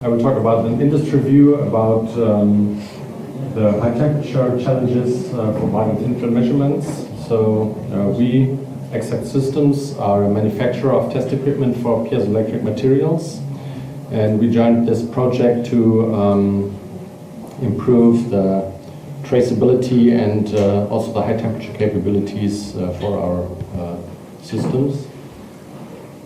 I will talk about an industry view about the high temperature challenges for bulk and thin film measurements. So we, Exact Systems, are a manufacturer of test equipment for piezoelectric materials, and we joined this project to improve the traceability and also the high temperature capabilities for our systems.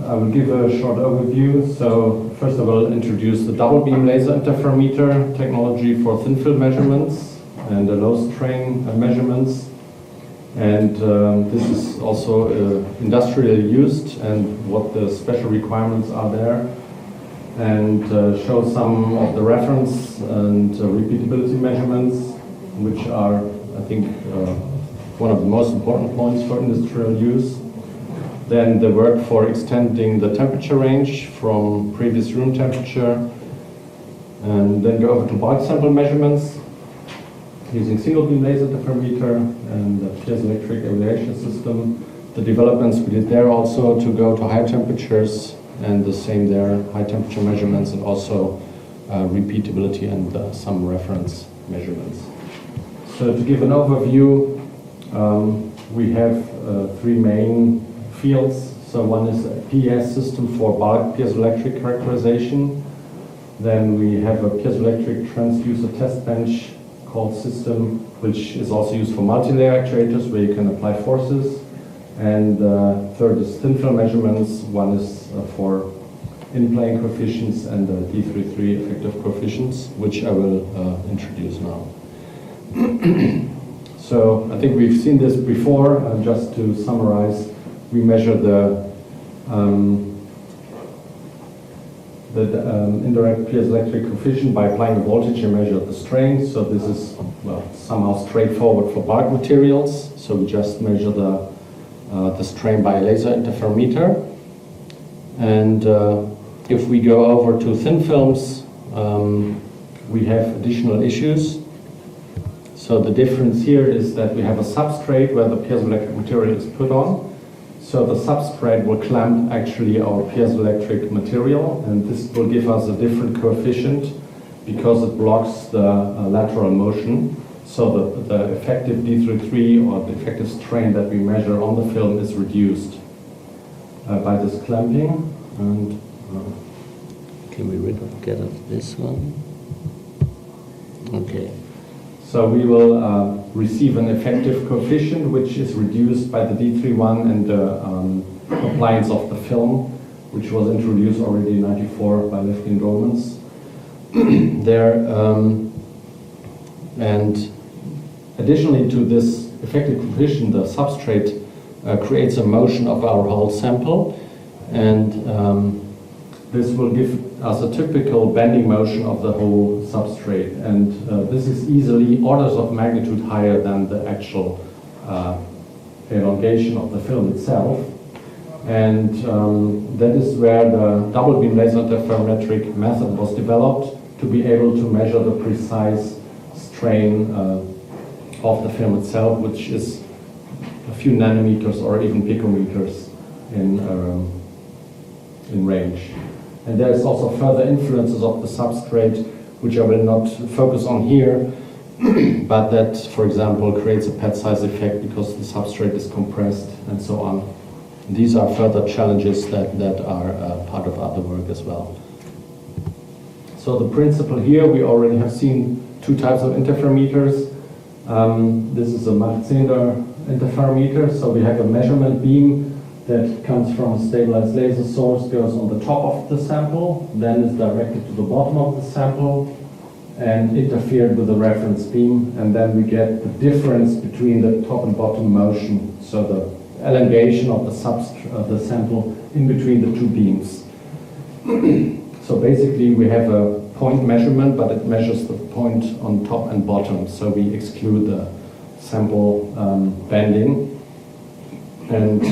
I will give a short overview. So first of all, introduce the double beam laser interferometer technology for thin film measurements and the low strain measurements. And this is also industrially used and what the special requirements are there. And show some of the reference and repeatability measurements, which are, I think, one of the most important points for industrial use. Then the work for extending the temperature range from previous room temperature, and then go over to bulk sample measurements using single beam laser interferometer and the piezoelectric evaluation system. The developments we did there also to go to higher temperatures, and the same there, high temperature measurements and also repeatability and some reference measurements. So to give an overview, we have three main fields. So one is a PES system for bulk piezoelectric characterization. Then we have a piezoelectric transducer test bench called system, which is also used for multi-layer actuators where you can apply forces. And third is thin film measurements. One is for in-plane coefficients and the D33 effective coefficients, which I will introduce now. So I think we've seen this before. Just to summarize, we measure the indirect piezoelectric coefficient by applying a voltage and measure the strain. So this is, well, somehow straightforward for bulk materials. So we just measure the strain by a laser interferometer. And if we go over to thin films, we have additional issues. So the difference here is that we have a substrate where the piezoelectric material is put on. So the substrate will clamp actually our piezoelectric material, and this will give us a different coefficient because it blocks the lateral motion. So the effective D33 or the effective strain that we measure on the film is reduced by this clamping. And can we get of this one? Okay. So we will receive an effective coefficient which is reduced by the D31 and the compliance of the film, which was introduced already in '94 by Lefty and Romans. There, and additionally to this effective coefficient, the substrate creates a motion of our whole sample, and this will give us a typical bending motion of the whole substrate, and this is easily orders of magnitude higher than the actual elongation of the film itself. And that is where the double beam laser interferometric method was developed to be able to measure the precise strain of the film itself, which is a few nanometers or even picometers in range. And there is also further influences of the substrate, which I will not focus on here, but that, for example, creates a pad size effect because the substrate is compressed and so on. These are further challenges that are part of other work as well. So the principle here, we already have seen two types of interferometers. This is a Mach-10 interferometer, so we have a measurement beam that comes from a stabilized laser source, goes on the top of the sample, then is directed to the bottom of the sample and interfered with the reference beam, and then we get the difference between the top and bottom motion, so the elongation of the sample in between the two beams. So basically we have a point measurement, but it measures the point on top and bottom, so we exclude the sample bending. And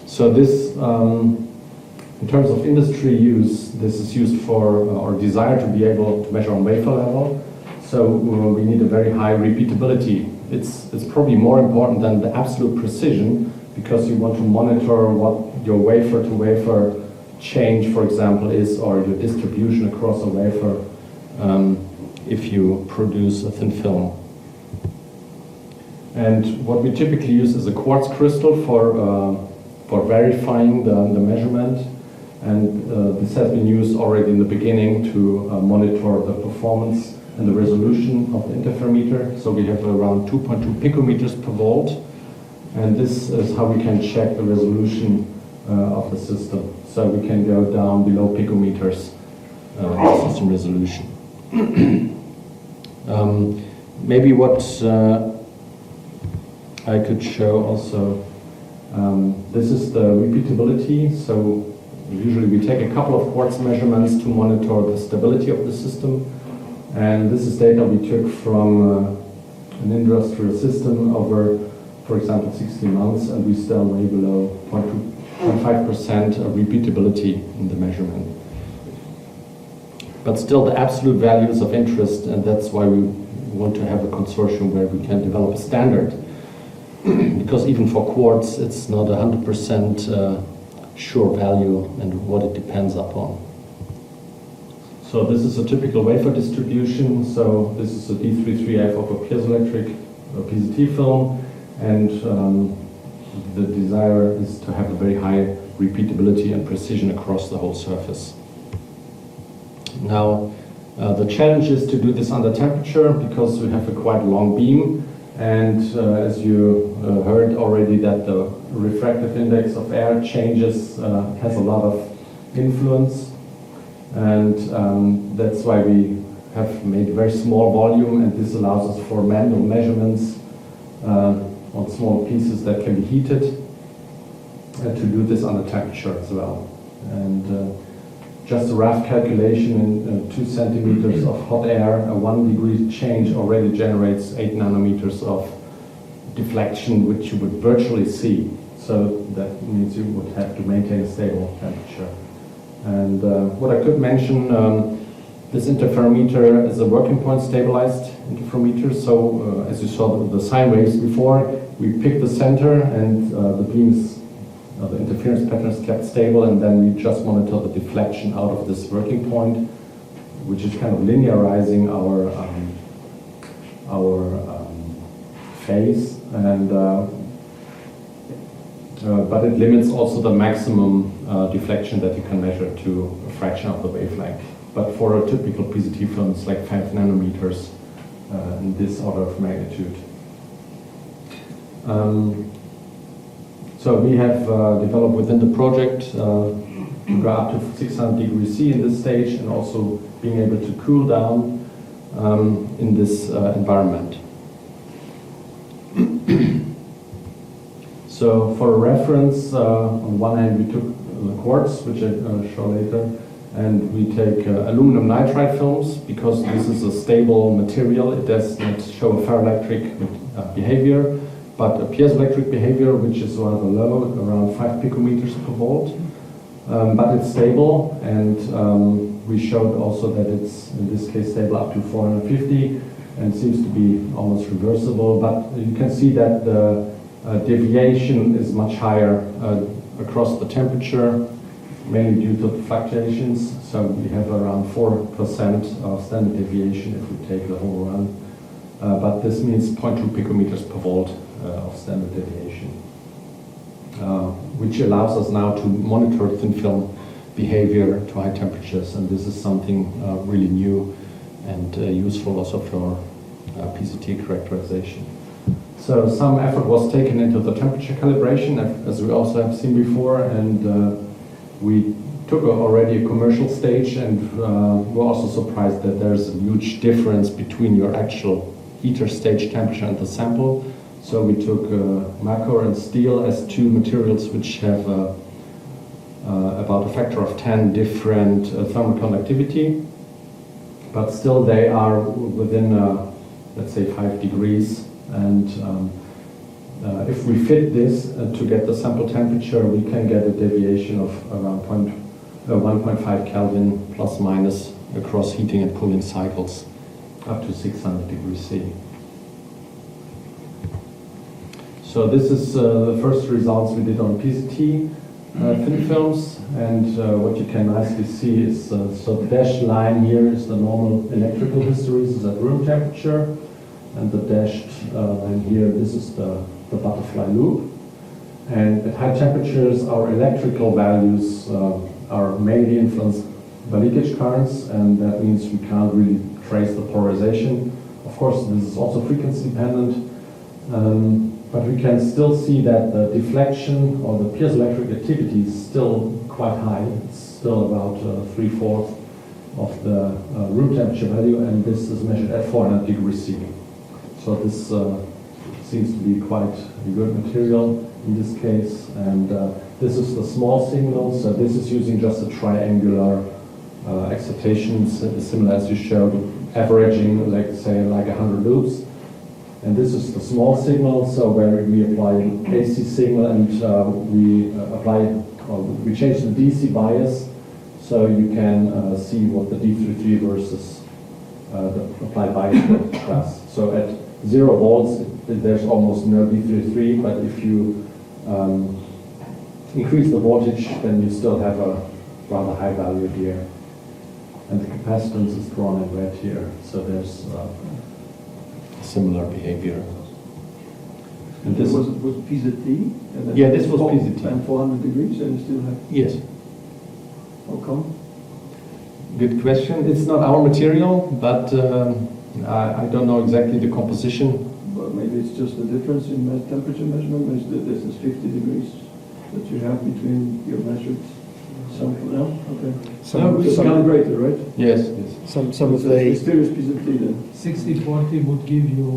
so this, in terms of industry use, this is used for, or desire to be able to measure on wafer level. So we need a very high repeatability. It's probably more important than the absolute precision, because you want to monitor what your wafer to wafer change, for example, is, or your distribution across a wafer if you produce a thin film. And what we typically use is a quartz crystal for verifying the measurement. And this has been used already in the beginning to monitor the performance and the resolution of the interferometer. So we have around 2.2 picometers per volt. And this is how we can check the resolution of the system. So we can go down below picometers system resolution. Maybe what I could show also, this is the repeatability. So usually we take a couple of quartz measurements to monitor the stability of the system. And this is data we took from an industrial system over, for example, 16 months, and we still way below 0.5% of repeatability in the measurement. But still the absolute value is of interest, and that's why we want to have a consortium where we can develop a standard. Because even for quartz, it's not 100% sure value and what it depends upon. So this is a typical wafer distribution. So this is a D33F of a piezoelectric PZT film, and the desire is to have a very high repeatability and precision across the whole surface. Now, the challenge is to do this under temperature because we have a quite long beam, and as you heard already, that the refractive index of air changes has a lot of influence, and that's why we have made a very small volume, and this allows us for manual measurements on small pieces that can be heated, and to do this under temperature as well. And just a rough calculation in 2 centimeters of hot air, a 1 degree change already generates 8 nanometers of deflection, which you would virtually see. So that means you would have to maintain a stable temperature. And what I could mention, this interferometer is a working point stabilized interferometer. So as you saw the sine waves before, we pick the center, and the beams, the interference pattern is kept stable, and then we just monitor the deflection out of this working point, which is kind of linearizing our phase, and but it limits also the maximum deflection that you can measure to a fraction of the wavelength. But for a typical PZT film, it's like 5 nanometers in this order of magnitude. So we have developed within the project to go up to 600 degrees C in this stage, and also being able to cool down in this environment. So for a reference, on one hand we took the quartz, which I'll show later, and we take aluminum nitride films because this is a stable material. It does not show a ferroelectric behavior, but a piezoelectric behavior, which is rather low, around 5 picometers per volt. But it's stable, and we showed also that it's, in this case, stable up to 450, and seems to be almost reversible. But you can see that the deviation is much higher across the temperature, mainly due to the fluctuations. So we have around 4% of standard deviation if we take the whole run. But this means 0.2 picometers per volt of standard deviation, which allows us now to monitor thin film behavior to high temperatures, and this is something really new and useful also for PZT characterization. So some effort was taken into the temperature calibration, as we also have seen before, and we took already a commercial stage, and we're also surprised that there's a huge difference between your actual heater stage temperature and the sample. So we took mercury and steel as two materials which have about a factor of 10 different thermal conductivity, but still they are within, let's say, 5 degrees. And if we fit this to get the sample temperature, we can get a deviation of around 1.5 Kelvin plus minus across heating and cooling cycles up to 600 degrees C. So this is the first results we did on PZT. thin films, and what you can nicely see is so the dashed line here is the normal electrical hysteresis at room temperature, and the dashed line here, this is the butterfly loop. And at high temperatures, our electrical values are mainly influenced by leakage currents, and that means we can't really trace the polarization. Of course, this is also frequency dependent, but we can still see that the deflection or the piezoelectric activity is still quite high. It's still about 3/4 of the room temperature value, and this is measured at 400 degrees C. So this seems to be quite a good material in this case, and this is the small signal. So this is using just a triangular excitation, similar as you showed, averaging, like say, like 100 loops. And this is the small signal, so where we apply AC signal and we change the DC bias, so you can see what the D33 versus the applied bias does. So at 0 volts, there's almost no D33, but if you increase the voltage, then you still have a rather high value here. And the capacitance is drawn in red here, so there's similar behavior. And this was PZT? And yeah, this was PZT. And 400 degrees, and you still have... Yes. How come? Good question. It's not our material, but I don't know exactly the composition. But maybe it's just the difference in temperature measurement. This is 50 degrees that you have between your measured sample. No? Okay. It's calibrated, right? Yes. Some of the still is PZT then. 60-40 would give you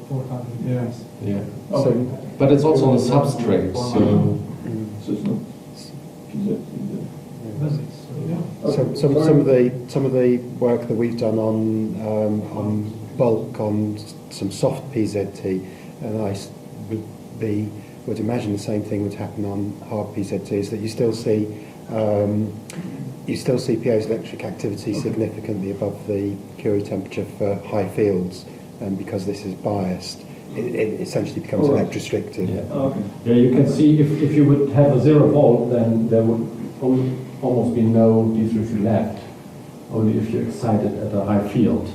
400 degrees. Yeah. Okay. But it's also on a substrate, so So it's not PZT then. Yeah. some of the work that we've done on bulk on some soft PZT, and I would imagine the same thing would happen on hard PZT, is that you still see piezoelectric activity significantly above the Curie temperature for high fields, and because this is biased, it essentially becomes electrorestrictive. yeah. Okay. Yeah, you can see if you would have a 0 volt, then there would almost be no D33 left, only if you excite it at a high field.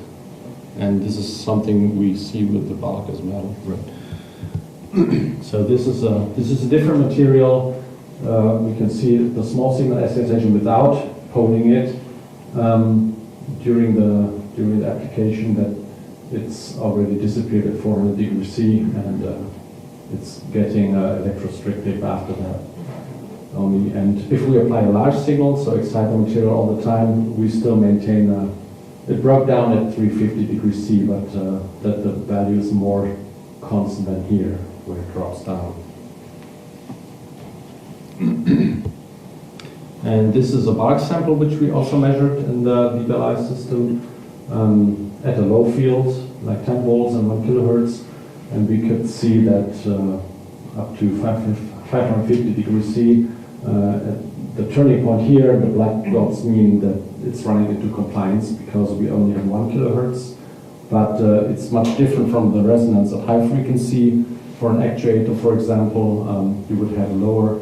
And this is something we see with the bulk as well. Right. So this is a different material. We can see the small signal excitation without holding it during the application, that it's already disappeared at 400 degrees C, and it's getting electrorestrictive after that only. And if we apply a large signal, so excite the material all the time, we still maintain it broke down at 350 degrees C, but that the value is more constant than here, where it drops down. And this is a bulk sample which we also measured in the DBLI system at a low field, like 10 volts and 1 kilohertz, and we could see that up to 550 degrees C, at the turning point here, the black dots mean that it's running into compliance because we only have 1 kilohertz, but it's much different from the resonance at high frequency. For an actuator, for example, you would have lower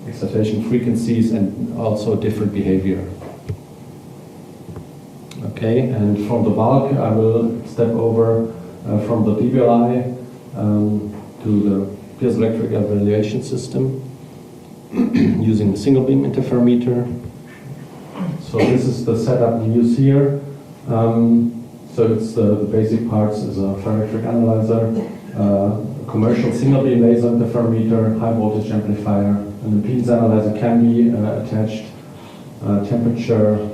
excitation frequencies and also different behavior. Okay, and from the bulk, I will step over from the DBLI to the piezoelectric evaluation system using the single beam interferometer. So this is the setup we use here. So it's the basic parts is a ferroelectric analyzer, commercial single beam laser interferometer, high voltage amplifier, an impedance analyzer can be attached, temperature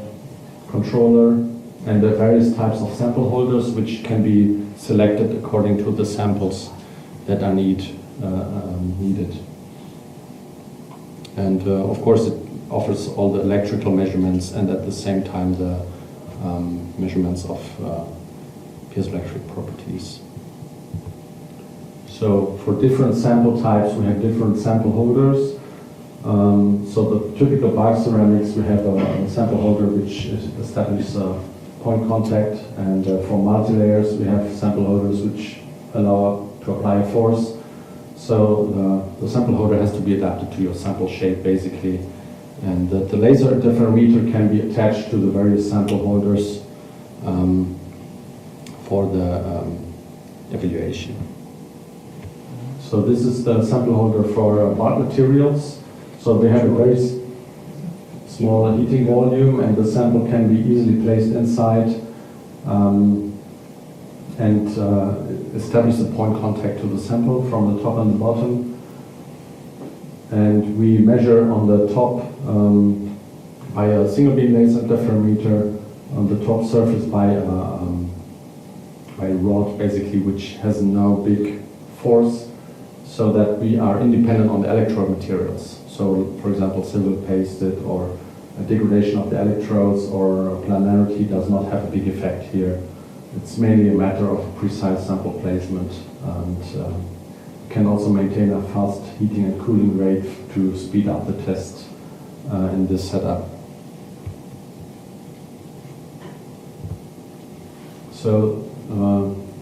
controller, and the various types of sample holders which can be selected according to the samples that are needed. And of course it offers all the electrical measurements and at the same time the measurements of piezoelectric properties. So for different sample types we have different sample holders. So the typical bulk ceramics, we have a sample holder which establishes a point contact, and for multi-layers we have sample holders which allow to apply a force. So the sample holder has to be adapted to your sample shape, basically. And the laser interferometer can be attached to the various sample holders for the evaluation. So this is the sample holder for bulk materials. So we have a very small heating volume, and the sample can be easily placed inside and establish the point contact to the sample from the top and the bottom. And we measure on the top by a single beam laser interferometer on the top surface by a rod, basically, which has no big force, so that we are independent on the electrode materials. So, for example, silver pasted or a degradation of the electrodes or planarity does not have a big effect here. It's mainly a matter of precise sample placement, and can also maintain a fast heating and cooling rate to speed up the test in this setup. So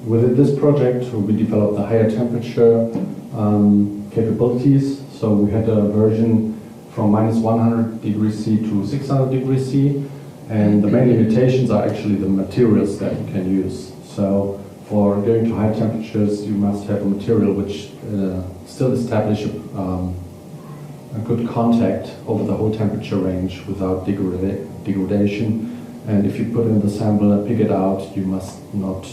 within this project, we developed the higher temperature capabilities. So we had a version from -100 degrees C to 600 degrees C, and the main limitations are actually the materials that you can use. So for going to high temperatures, you must have a material which still establish a good contact over the whole temperature range without degradation. And if you put in the sample and pick it out, you must not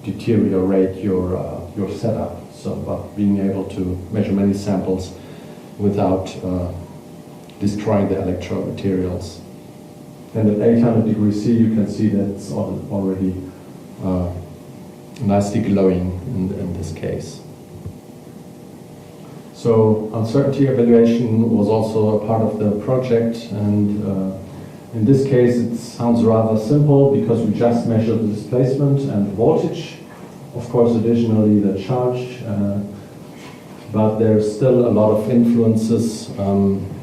deteriorate your setup. So, but being able to measure many samples without destroying the electrode materials. And at 800 degrees C, you can see that it's already nicely glowing in this case. So uncertainty evaluation was also a part of the project, and in this case it sounds rather simple because we just measure the displacement and voltage, of course additionally the charge, but there's still a lot of influences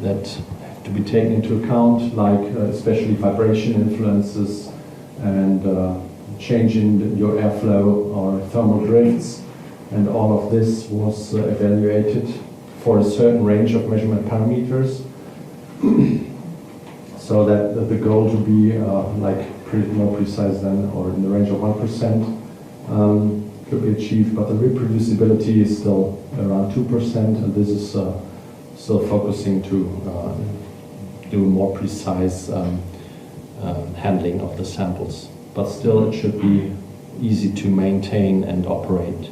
that have to be taken into account, like especially vibration influences and change in your airflow or thermal drifts, and all of this was evaluated for a certain range of measurement parameters, so that the goal to be like pretty more precise than, or in the range of 1%, could be achieved, but the reproducibility is still around 2%, and this is still focusing to do more precise handling of the samples. But still it should be easy to maintain and operate.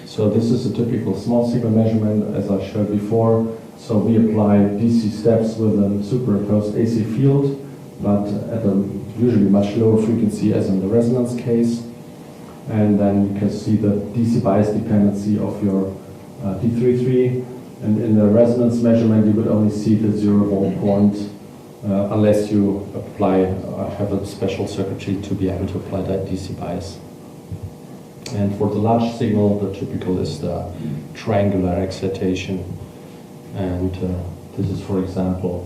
So this is a typical small signal measurement, as I showed before. So we apply DC steps with a superimposed AC field, but at a usually much lower frequency as in the resonance case. And then you can see the DC bias dependency of your D33. And in the resonance measurement, you would only see the 0 volt point unless you apply, have a special circuitry to be able to apply that DC bias. And for the large signal, the typical is the triangular excitation. And this is, for example,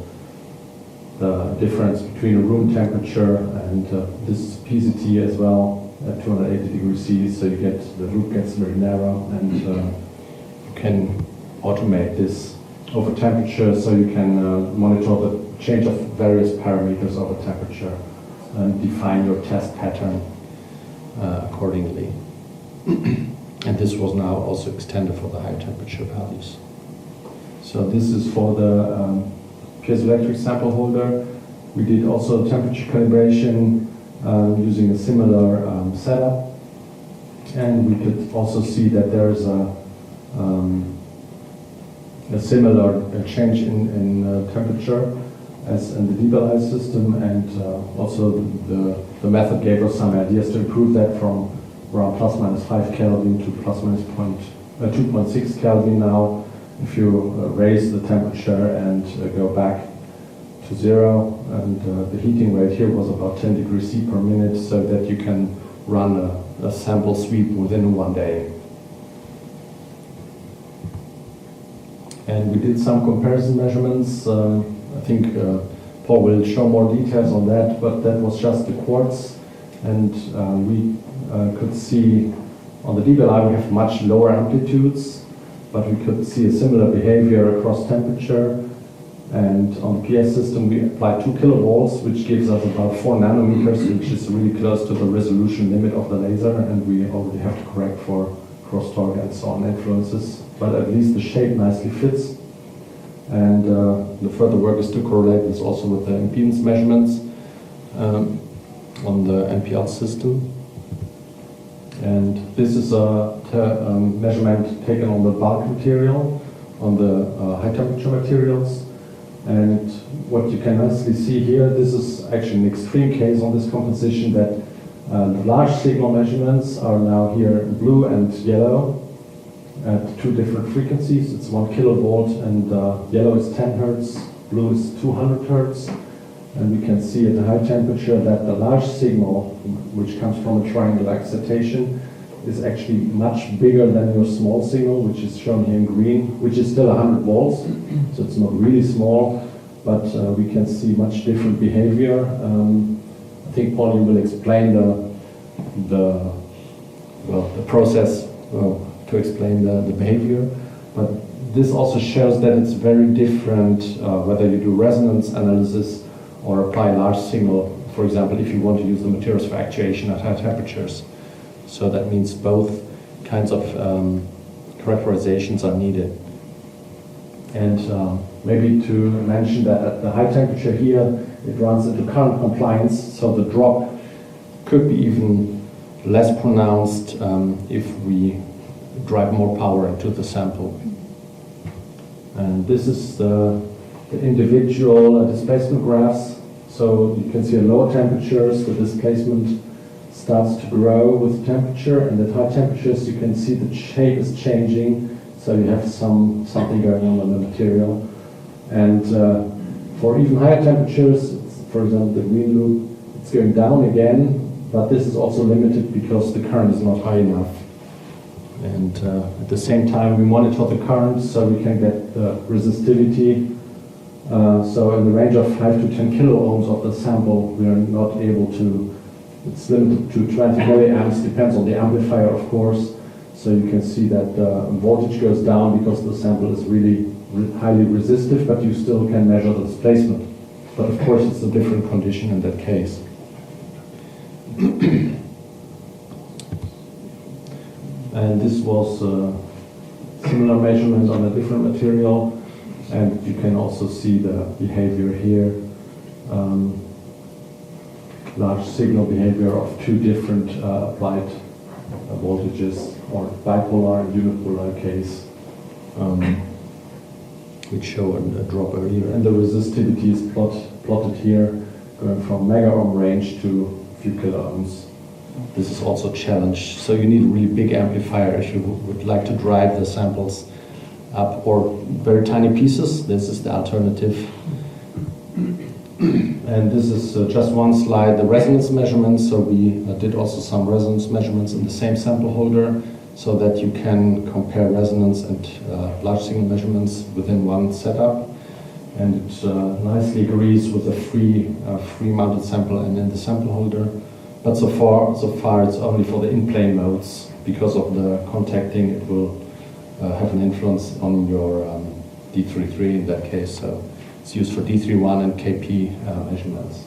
the difference between a room temperature and this is PZT as well at 280 degrees C. So you get, the loop gets very narrow, and you can automate this over temperature, so you can monitor the change of various parameters over temperature and define your test pattern accordingly. And this was now also extended for the higher temperature values. So this is for the piezoelectric sample holder. We did also temperature calibration using a similar setup, and we could also see that there is a similar change in temperature as in the DBLI system, and also the method gave us some ideas to improve that from around ±5 Kelvin to ±2.6 Kelvin now. If you raise the temperature and go back to 0, and the heating rate here was about 10 degrees C per minute, so that you can run a sample sweep within 1 day. And we did some comparison measurements. I think Paul will show more details on that, but that was just the quartz, and we could see On the DBLI we have much lower amplitudes, but we could see a similar behavior across temperature. And on the PS system we apply 2 kilovolts, which gives us about 4 nanometers, which is really close to the resolution limit of the laser, and we already have to correct for crosstalk and so on influences. But at least the shape nicely fits. And the further work is to correlate this also with the impedance measurements on the NPL system. And this is a measurement taken on the bulk material, on the high temperature materials. And what you can nicely see here, this is actually an extreme case on this composition, that large signal measurements are now here in blue and yellow at 2 different frequencies. It's 1 kilovolt, and yellow is 10 hertz, blue is 200 hertz. And we can see at the high temperature that the large signal, which comes from a triangular excitation, is actually much bigger than your small signal, which is shown here in green, which is still 100 volts, so it's not really small, but we can see much different behavior. I think Paul, you will explain the process to explain the behavior, but this also shows that it's very different whether you do resonance analysis or apply large signal, for example, if you want to use the materials for actuation at high temperatures. So that means both kinds of characterizations are needed. And maybe to mention that at the high temperature here, it runs into current compliance, so the drop could be even less pronounced if we drive more power into the sample. And this is the individual displacement graphs. So you can see at lower temperatures, the displacement starts to grow with temperature, and at high temperatures you can see the shape is changing, so you have something going on the material. And for even higher temperatures, for example the green loop, it's going down again, but this is also limited because the current is not high enough. And at the same time we monitor the current so we can get the resistivity. So in the range of 5 to 10 kilo ohms of the sample, we are not able to. It's limited to 20 milliamps, depends on the amplifier, of course. So you can see that the voltage goes down because the sample is really highly resistive, but you still can measure the displacement. But of course, it's a different condition in that case. And this was a similar measurement on a different material, and you can also see the behavior here. Large signal behavior of 2 different applied voltages, or bipolar and unipolar case, which show a drop earlier. And the resistivity is plotted here, going from mega ohm range to a few kilo ohms. This is also a challenge. So you need a really big amplifier if you would like to drive the samples up, or very tiny pieces. This is the alternative. And this is just one slide, the resonance measurements. So we did also some resonance measurements in the same sample holder, so that you can compare resonance and large signal measurements within one setup. And it nicely agrees with the free mounted sample and in the sample holder. But so far it's only for the in-plane modes. Because of the contacting, it will have an influence on your D33 in that case. So it's used for D31 and KP measurements.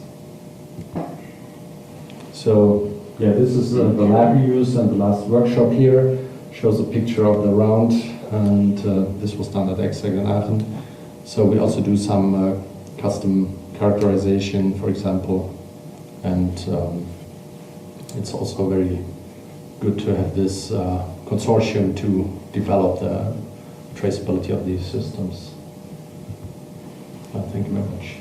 So yeah, this is the lab we use, and the last workshop here shows a picture of the round, and this was done at Exeg in Aachen. So we also do some custom characterization, for example, and it's also very good to have this consortium to develop the traceability of these systems. Thank you very much.